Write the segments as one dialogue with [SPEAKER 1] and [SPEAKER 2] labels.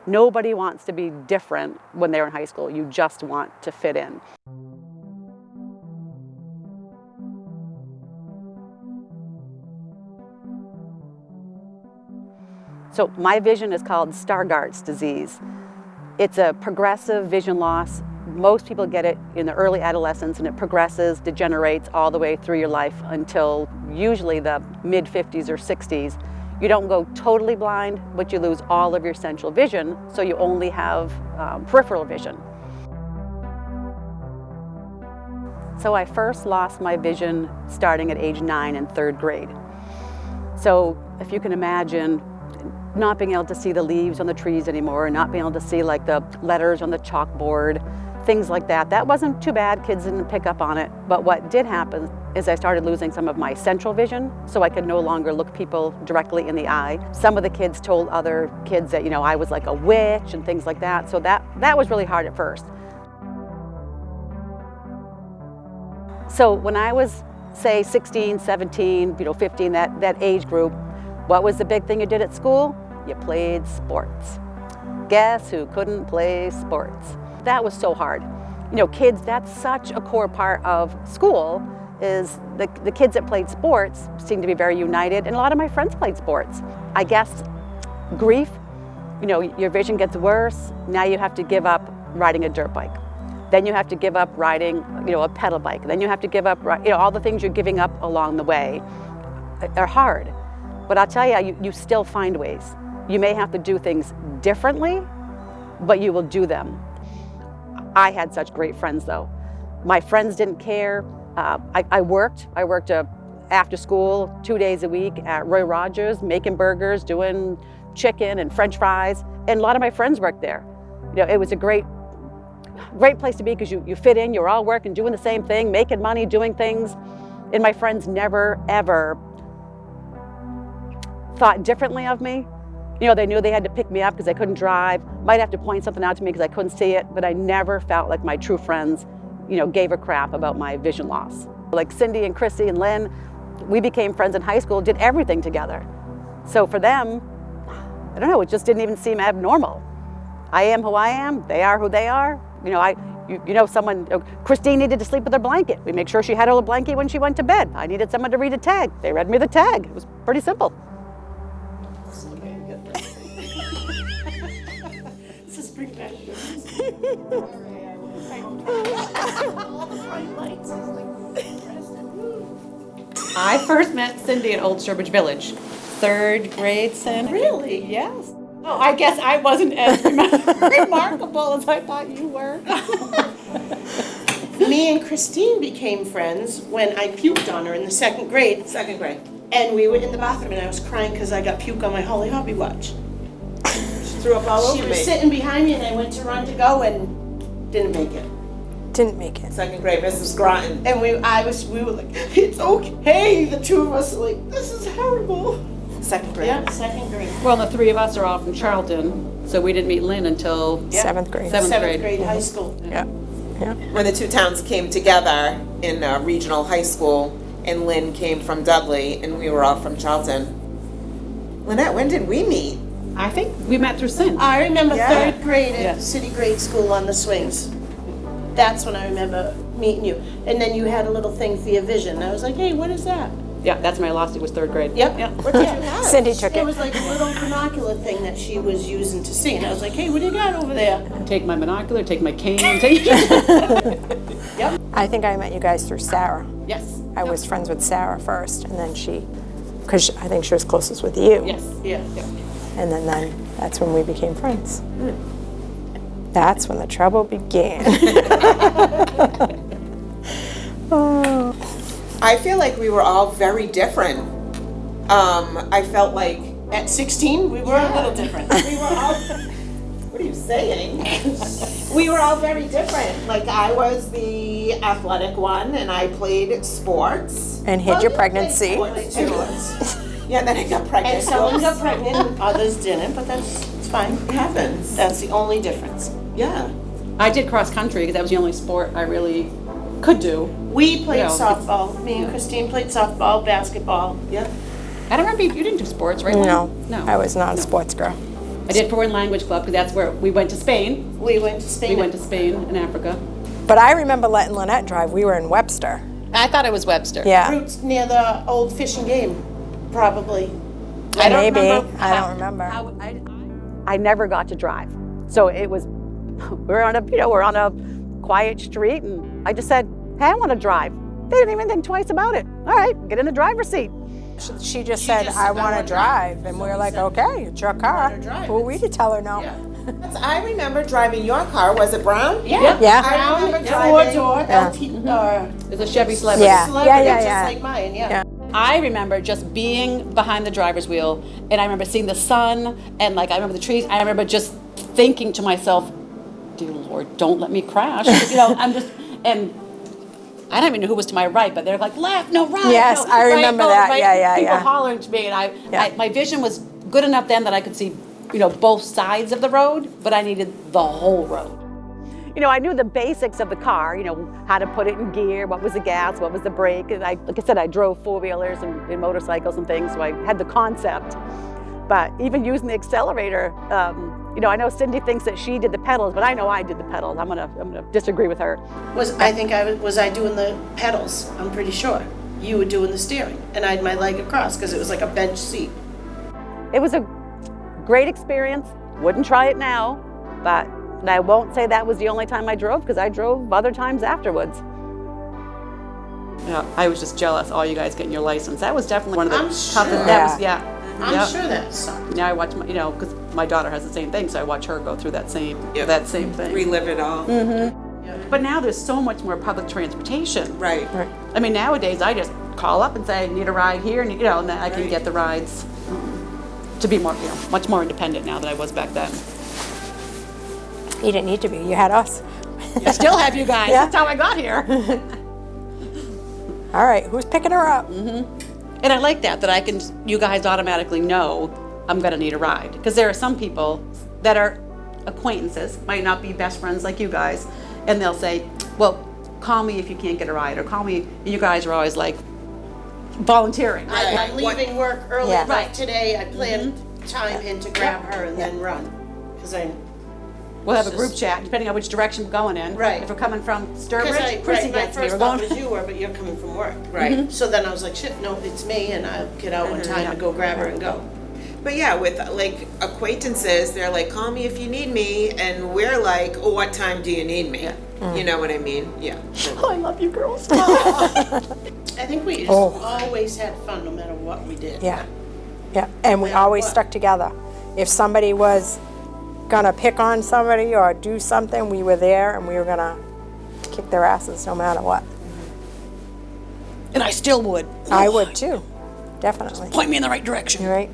[SPEAKER 1] Nobody wants to be different when they're in high school. You just want to fit in. So my vision is called Stargardt's disease. It's a progressive vision loss. Most people get it in the early adolescence, and it progresses, degenerates all the way through your life until usually the mid-50s or 60s. You don't go totally blind, but you lose all of your central vision, so you only have peripheral vision. So I first lost my vision starting at age 9 in 3rd grade. So if you can imagine not being able to see the leaves on the trees anymore, not being able to see like the letters on the chalkboard, things like that. That wasn't too bad, kids didn't pick up on it. But what did happen is I started losing some of my central vision, so I could no longer look people directly in the eye. Some of the kids told other kids that, I was like a witch and things like that. So that was really hard at first. So when I was, say, 16, 17, 15, that age group, what was the big thing you did at school? You played sports. Guess who couldn't play sports? That was so hard. Kids, that's such a core part of school, is the kids that played sports seemed to be very united, and a lot of my friends played sports. I guess grief, your vision gets worse, now you have to give up riding a dirt bike. Then you have to give up riding, a pedal bike. Then you have to give up, all the things you're giving up along the way are hard. But I'll tell you, you still find ways. You may have to do things differently, but you will do them. I had such great friends though. My friends didn't care. I worked after school 2 days a week at Roy Rogers, making burgers, doing chicken and French fries. And a lot of my friends worked there. It was a great place to be because you fit in, you're all working, doing the same thing, making money, doing things. And my friends never, ever thought differently of me. They knew they had to pick me up because I couldn't drive, might have to point something out to me because I couldn't see it, but I never felt like my true friends, gave a crap about my vision loss. Like Cindy and Chrissy and Lynn, we became friends in high school, did everything together. So for them, I don't know, it just didn't even seem abnormal. I am who I am, they are who they are. Christine needed to sleep with her blanket. We make sure she had her blanket when she went to bed. I needed someone to read a tag. They read me the tag. It was pretty simple.
[SPEAKER 2] I first met Cindy at Old Sturbridge Village. 3rd grade, Cindy.
[SPEAKER 3] Really?
[SPEAKER 2] Yes. Oh, I guess I wasn't as remarkable as I thought you were.
[SPEAKER 3] Me and Christine became friends when I puked on her in the 2nd grade.
[SPEAKER 2] 2nd grade.
[SPEAKER 3] And we were in the bathroom and I was crying because I got puke on my Holly Hoppy watch.
[SPEAKER 2] She threw up all over me.
[SPEAKER 3] She was sitting behind me and I went to run to go and didn't make it.
[SPEAKER 4] Didn't make it.
[SPEAKER 2] 2nd grade, Mrs. Groton.
[SPEAKER 3] And we were like, it's okay. The two of us were like, this is horrible.
[SPEAKER 2] 2nd grade.
[SPEAKER 3] Yeah, 2nd grade.
[SPEAKER 1] Well, the 3 of us are all from Charlton, so we didn't meet Lynn until
[SPEAKER 4] 7th grade.
[SPEAKER 1] 7th
[SPEAKER 3] grade high school.
[SPEAKER 4] Yeah.
[SPEAKER 5] When the two towns came together in regional high school, and Lynn came from Dudley, and we were all from Charlton. Lynette, when did we meet?
[SPEAKER 1] I think we met through Sin.
[SPEAKER 3] I remember
[SPEAKER 5] Yeah.
[SPEAKER 3] 3rd grade at
[SPEAKER 1] Yeah.
[SPEAKER 3] City Grade School on the swings. That's when I remember meeting you. And then you had a little thing for your vision. I was like, hey, what is that?
[SPEAKER 1] Yeah, that's when I lost it, was 3rd grade.
[SPEAKER 3] Yep.
[SPEAKER 1] Yeah.
[SPEAKER 3] What did you have?
[SPEAKER 4] Cindy took
[SPEAKER 3] It
[SPEAKER 4] it.
[SPEAKER 3] was like a little binocular thing that she was using to see. And I was like, hey, what do you got over there?
[SPEAKER 1] Take my binocular, take my cane, take...
[SPEAKER 4] I think I met you guys through Sarah.
[SPEAKER 1] Yes.
[SPEAKER 4] I was friends with Sarah first, and then because I think she was closest with you.
[SPEAKER 1] Yes.
[SPEAKER 3] Yeah.
[SPEAKER 4] And then that's when we became friends. That's when the trouble began. Oh.
[SPEAKER 5] I feel like we were all very different. I felt like
[SPEAKER 3] At 16, we were a little different.
[SPEAKER 5] we were all. What are you saying? We were all very different. Like I was the athletic one, and I played sports.
[SPEAKER 4] And hid your pregnancy.
[SPEAKER 5] Sports too. Yeah, and then I got pregnant.
[SPEAKER 3] And someone
[SPEAKER 5] Whoops.
[SPEAKER 3] got pregnant, others didn't, but it's fine.
[SPEAKER 5] It happens.
[SPEAKER 3] That's the only difference.
[SPEAKER 5] Yeah.
[SPEAKER 1] I did cross country because that was the only sport I really could do.
[SPEAKER 3] We played
[SPEAKER 1] Yeah.
[SPEAKER 3] softball. Me and Christine played softball, basketball.
[SPEAKER 5] Yeah.
[SPEAKER 1] I don't remember, you didn't do sports, right? Lynn?
[SPEAKER 4] No,
[SPEAKER 1] No.
[SPEAKER 4] I was not a sports girl.
[SPEAKER 2] I did foreign language club because that's where we went to Spain.
[SPEAKER 3] We went to Spain.
[SPEAKER 2] We went to Spain and Africa.
[SPEAKER 4] But I remember letting Lynette drive. We were in Webster.
[SPEAKER 2] I thought it was Webster.
[SPEAKER 4] Yeah.
[SPEAKER 3] Roots near the old Fish and Game, probably.
[SPEAKER 2] I don't
[SPEAKER 4] Maybe.
[SPEAKER 2] remember
[SPEAKER 4] I don't remember.
[SPEAKER 1] I never got to drive. So it was, we're on a quiet street, and I just said, hey, I want to drive. They didn't even think twice about it. All right, get in the driver's seat.
[SPEAKER 4] She just said, I want to drive. And we were like, okay, it's your car.
[SPEAKER 3] her drive.
[SPEAKER 4] Who are we to tell her no?
[SPEAKER 5] I remember driving your car. Was it brown?
[SPEAKER 3] Yeah.
[SPEAKER 4] Yeah.
[SPEAKER 5] I remember
[SPEAKER 3] Four-door,
[SPEAKER 5] driving.
[SPEAKER 3] LT,
[SPEAKER 2] It was a Chevy Celebrity.
[SPEAKER 4] Yeah.
[SPEAKER 3] celebrity,
[SPEAKER 4] Yeah.
[SPEAKER 3] just like mine, yeah.
[SPEAKER 2] I remember just being behind the driver's wheel, and I remember seeing the sun, and like I remember the trees. I remember just thinking to myself, "Dear Lord, don't let me crash." I'm just, and I don't even know who was to my right, but they're like left, no right.
[SPEAKER 4] Yes,
[SPEAKER 2] no,
[SPEAKER 4] I
[SPEAKER 2] right,
[SPEAKER 4] remember
[SPEAKER 2] no,
[SPEAKER 4] that.
[SPEAKER 2] right.
[SPEAKER 4] Yeah.
[SPEAKER 2] People hollering to me, and I my vision was good enough then that I could see, both sides of the road, but I needed the whole road.
[SPEAKER 1] I knew the basics of the car, how to put it in gear, what was the gas, what was the brake. And like I said, I drove four-wheelers and motorcycles and things, so I had the concept. But even using the accelerator, I know Cindy thinks that she did the pedals, but I know I did the pedals. I'm gonna disagree with her.
[SPEAKER 3] Was I doing the pedals? I'm pretty sure. You were doing the steering, and I had my leg across because it was like a bench seat.
[SPEAKER 1] It was a great experience. Wouldn't try it now, but I won't say that was the only time I drove, because I drove other times afterwards.
[SPEAKER 2] Yeah, I was just jealous. All you guys getting your license. That was definitely one of the
[SPEAKER 3] I'm
[SPEAKER 2] toughest.
[SPEAKER 3] sure.
[SPEAKER 2] That was
[SPEAKER 3] I'm sure that sucked.
[SPEAKER 2] Now I watch my, because my daughter has the same thing, so I watch her go through that same thing.
[SPEAKER 5] Relive it all.
[SPEAKER 2] But now there's so much more public transportation.
[SPEAKER 5] Right.
[SPEAKER 2] I mean, nowadays I just call up and say, I need a ride here, and and then I can get the rides to be more, much more independent now than I was back then.
[SPEAKER 4] You didn't need to be. You had us.
[SPEAKER 2] I still have you guys.
[SPEAKER 4] Yeah.
[SPEAKER 2] That's how I got here.
[SPEAKER 4] All right, who's picking her up?
[SPEAKER 2] And I like that you guys automatically know I'm gonna need a ride. Because there are some people that are acquaintances, might not be best friends like you guys, and they'll say, well, call me if you can't get a ride, or call me, and you guys are always like volunteering.
[SPEAKER 3] I'm leaving work early
[SPEAKER 4] Yeah.
[SPEAKER 3] enough today. I planned time in to grab her and then run. Because
[SPEAKER 2] We'll have a group chat, depending on which direction we're going in.
[SPEAKER 3] Right.
[SPEAKER 2] If we're coming from Sturbridge,
[SPEAKER 3] my
[SPEAKER 2] Chrissy gets me.
[SPEAKER 3] first
[SPEAKER 2] We're
[SPEAKER 3] thought
[SPEAKER 2] going.
[SPEAKER 3] was you were, but you're coming from work.
[SPEAKER 5] Right.
[SPEAKER 3] So then I was like, shit, no, it's me, and I'll get out in time to go grab her and go.
[SPEAKER 5] But yeah, with like acquaintances, they're like, call me if you need me. And we're like, oh, what time do you need me? You know what I mean? Yeah.
[SPEAKER 2] Oh, I love you girls.
[SPEAKER 3] I think we just always had fun no matter what we did.
[SPEAKER 4] Yeah. And we
[SPEAKER 3] Yeah,
[SPEAKER 4] always
[SPEAKER 3] what?
[SPEAKER 4] stuck together. If somebody was gonna pick on somebody or do something, we were there and we were gonna kick their asses no matter what.
[SPEAKER 2] And I still would.
[SPEAKER 4] I would too, definitely.
[SPEAKER 2] Point me in the right direction.
[SPEAKER 4] You're right.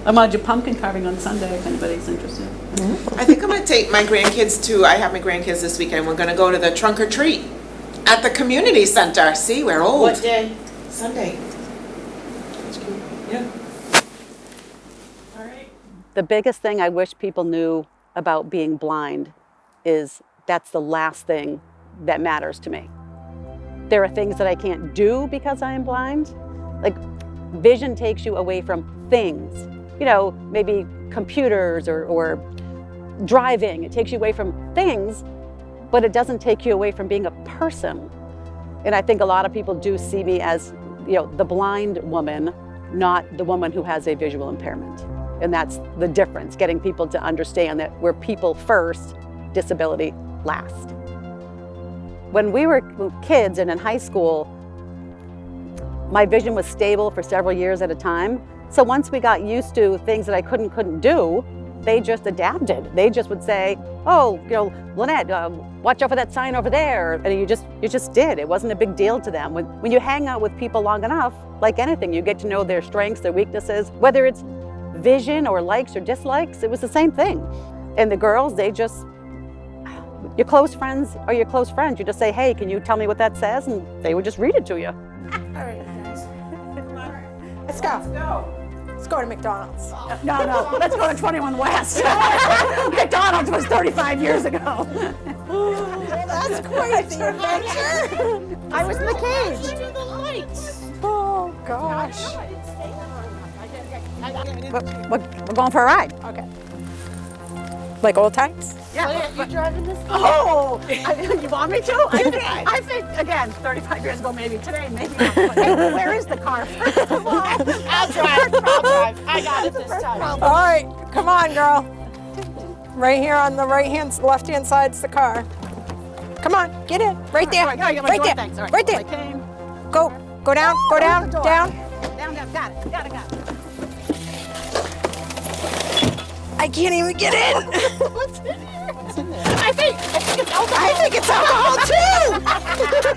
[SPEAKER 2] I'm gonna do pumpkin carving on Sunday if anybody's interested.
[SPEAKER 5] I think I'm gonna take my grandkids to, I have my grandkids this weekend. We're gonna go to the trunk or treat at the community center. See, we're old.
[SPEAKER 3] What day?
[SPEAKER 5] Sunday. Yeah.
[SPEAKER 1] The biggest thing I wish people knew about being blind is that's the last thing that matters to me. There are things that I can't do because I am blind. Like, vision takes you away from things. Maybe computers or driving. It takes you away from things, but it doesn't take you away from being a person. And I think a lot of people do see me as, the blind woman, not the woman who has a visual impairment. And that's the difference, getting people to understand that we're people first, disability last. When we were kids and in high school, my vision was stable for several years at a time. So once we got used to things that I couldn't do, they just adapted. They just would say, oh, Lynette, watch out for that sign over there. And you just did. It wasn't a big deal to them. When you hang out with people long enough, like anything, you get to know their strengths, their weaknesses, whether it's vision or likes or dislikes, it was the same thing. And the girls, your close friends are your close friends. You just say, hey, can you tell me what that says? And they would just read it to you.
[SPEAKER 3] All right, guys.
[SPEAKER 4] Let's go. Let's go to McDonald's.
[SPEAKER 2] No, let's go to 21 West. McDonald's was 35 years ago.
[SPEAKER 4] That's quite the adventure.
[SPEAKER 2] I was in the cage.
[SPEAKER 4] Oh, gosh.
[SPEAKER 1] we're going for a ride.
[SPEAKER 4] Okay. Like old times?
[SPEAKER 1] Yeah.
[SPEAKER 3] You driving this?
[SPEAKER 1] Oh, you want me to? I think again, 35 years ago, maybe today, maybe not. But hey, where is the car? First of all,
[SPEAKER 3] I'll drive. I got it this time.
[SPEAKER 4] All right, come on, girl. Right here on the left-hand side's the car. Come on, get in. Right there.
[SPEAKER 1] All right,
[SPEAKER 4] Right there.
[SPEAKER 1] thanks. All
[SPEAKER 4] Right there.
[SPEAKER 1] I came.
[SPEAKER 4] Go down. Go down.
[SPEAKER 1] the door.
[SPEAKER 4] Down.
[SPEAKER 1] Down. Got it.
[SPEAKER 4] I can't even get in.
[SPEAKER 1] What's in here? I think it's alcohol.
[SPEAKER 4] I think it's alcohol too.